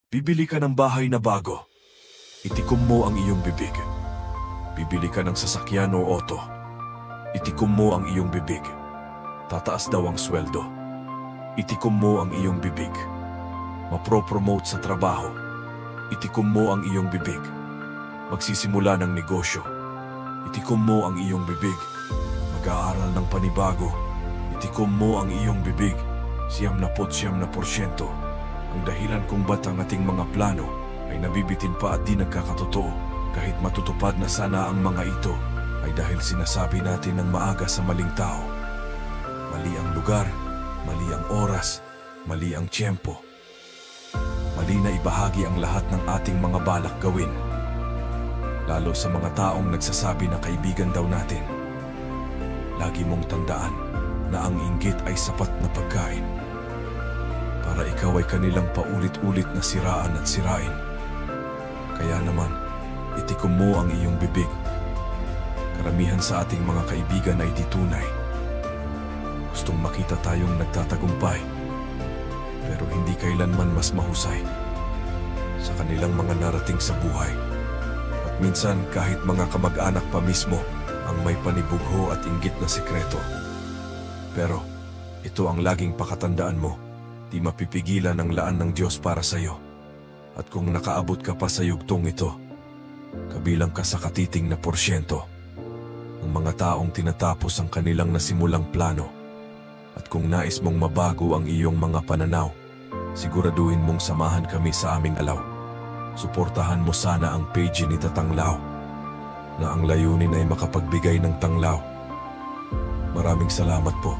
Bibili ka ng bahay na bago. Itikom mo ang iyong bibig. Bibili ka ng sasakyan o auto. Itikom mo ang iyong bibig. Tataas daw ang sweldo. Itikom mo ang iyong bibig. Mapro-promote sa trabaho. Itikom mo ang iyong bibig. Magsisimula ng negosyo. Itikom mo ang iyong bibig. Mag-aaral ng panibago. Itikom mo ang iyong bibig. 99%. Ang dahilan kung ba't ang ating mga plano ay nabibitin pa at di nagkakatotoo kahit matutupad na sana ang mga ito ay dahil sinasabi natin ng maaga sa maling tao. Mali ang lugar, mali ang oras, mali ang tiyempo. Mali na ibahagi ang lahat ng ating mga balak gawin. Lalo sa mga taong nagsasabi na kaibigan daw natin. Lagi mong tandaan na ang inggit ay sapat na pagkain para ikaw ay kanilang paulit-ulit na siraan at sirain. Kaya naman, itikom mo ang iyong bibig. Karamihan sa ating mga kaibigan ay di tunay. Gustong makita tayong nagtatagumpay, pero hindi kailanman mas mahusay sa kanilang mga narating sa buhay. At minsan kahit mga kamag-anak pa mismo ang may panibugho at inggit na sikreto. Pero ito ang laging pakatandaan mo. Di mapipigilan ang laan ng Diyos para sa iyo. At kung nakaabot ka pa sa yugtong ito, kabilang ka sa katiting na porsyento ng mga taong tinatapos ang kanilang nasimulang plano. At kung nais mong mabago ang iyong mga pananaw, siguraduhin mong samahan kami sa aming alaw. Suportahan mo sana ang page ni Tatang Lau na ang layunin ay makapagbigay ng tanglaw. Maraming salamat po.